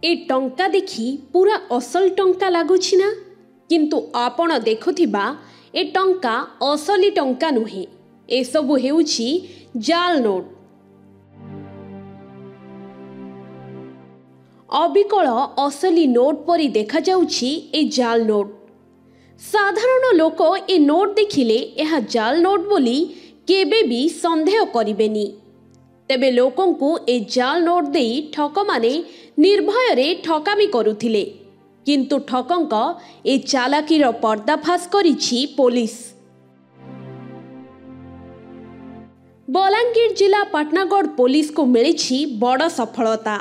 ए टंका देखी पूरा असल टंका लगुच ना किंतु आपण देखुथिबा ए टंका असली टंका नुहे ए सबु हेउछि जाल नोट। अबिकल असली नोट परी देखा जाउछि ए जाल नोट। साधारण लोक ए नोट देखिले यह जाल नोट बोली केबे भी संदेह करिबेनी। तेबे लोकंकु ए जाल नोट देई ठक माने निर्भय रे ठकामी करुथिले किंतु ठकंक ए चालाकीर पर्दाफाश करिछि पुलिस। बलांगीर जिला पाटनागढ़ पुलिस को मिलिछि बड़ सफलता।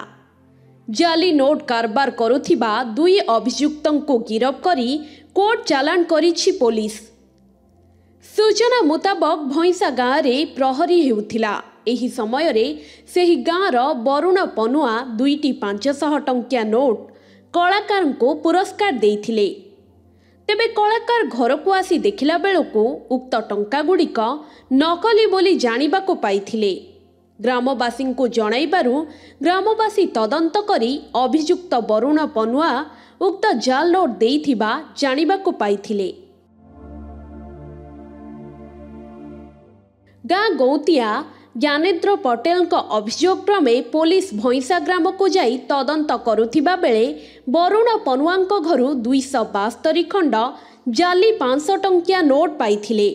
जाली नोट कारबार करुथिबा दुई अभियुक्तंको गिरफ करी कोर्ट चालान करिछि पुलिस। सूचना मुताबक भैंसा गाँव में प्रहरी हेउथिला। एही समय रे सेही गाँवर वरुण पनुआ 2टी 500 टंकिया नोट कलाकार को पुरस्कार देइथिले। तेबे कलाकार घर को आसी देखिला बेलको उक्त टंका गुड़िक नकली बोली जानिबाको पाइथिले। ग्रामवासी को जणाइबारु ग्रामवासी तदंत करी अभियुक्त वरुण पनुआ उक्त जाल नोट देइथिबा जानिबाको पाइथिले। गाँ गौतिया ज्ञानेन्द्र पटेल अभियोग क्रमे पुलिस भैंसा ग्राम को जाई तदंत करुथिबा बेले वरुण पनुआ घरु 272 खंड जाली 500 टंकिया नोट पाइथिले।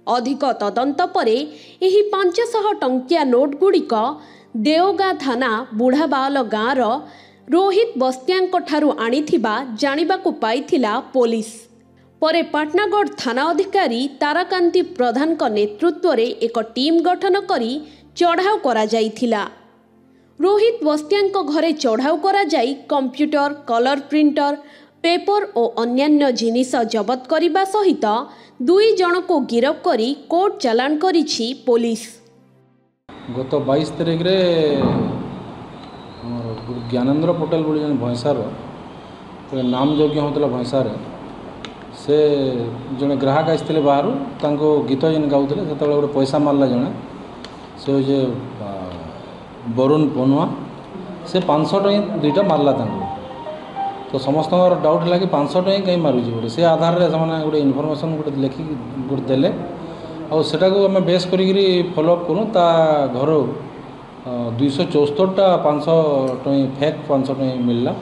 अधिक तदंत परे एही 500 टंकिया नोट गुड़िक देवगाँ थाना बुढ़ाबाल गाँवर रोहित बस्तियांक ठारु आनिथिबा जानिबाकु पाइथिला पुलिस। परे पाटनागढ़ थाना अधिकारी ताराकांति प्रधान नेतृत्व रे एक टीम गठन करी चढ़ाऊ करा जाइथिला। रोहित बस्तियांक घरे चढ़ाऊ करा जाई कंप्यूटर, कलर प्रिंटर, पेपर और अन्यान्य जिनिस जबत करिबा सहित 2 जन को गिरफ करी कोर्ट चालान करिछि पुलिस। गत 22 तारिख रे ज्ञानेन्द्र पटेल बोली जन भैंसार नाम योग्य होतला भैंसार से जड़े ग्राहक आसते बाहर गीत जेन गाँवले से गोटे पैसा मारला जड़े से वरुण पनुआ से 500 टଙ୍କା 2टा मारला तो समस्त डाउट है कि 500 टଙ୍କା कहीं मारुची गोटे से आधार रे गोटे इनफॉरमेशन गोटे लिखिक गोटे देले आटा को आम बेस कर फॉलोअप करूँ ता घर 274टा 500 टଙ୍କା फेक 500 टଙ୍କା मिलला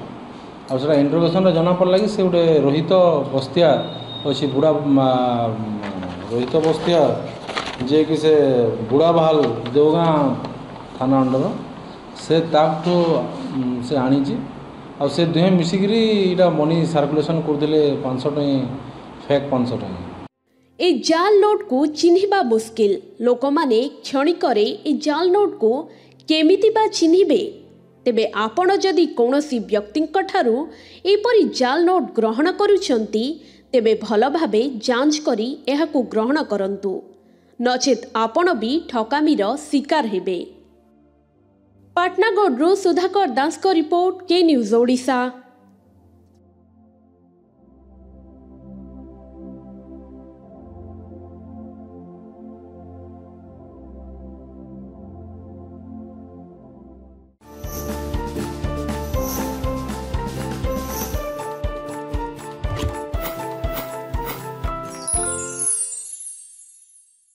और सेटा इंटरोगेशन जना पड़ा कि से गोटे रोहित बस्तिया अच्छी बुढ़ा रोहित बस्तिया जे कि से बुढ़ा बहाल देवगाँ थाना अंडर से ताकू से आनी और से दुहे मिसिकी इटा मनी सर्कुलेशन करदे 500 टଙ୍କା फेक 500 टଙ୍କା। ए जाल नोट को चिन्हिबा मुस्किल। लोक माने क्षणिकरे ए जाल नोट को केमिति बा चिन्हिबे। तेबे आपण जदि कौनसी व्यक्तिंक ठारू एपरी जाल नोट ग्रहण करुछंती तेबे भल भाबे जांच करी एहाकु ग्रहण करंतु नचेत आपण भी ठकामीर शिकार हेबे। पाटनागढ़ सुधाकर दास को रिपोर्ट के न्यूज ओडिशा।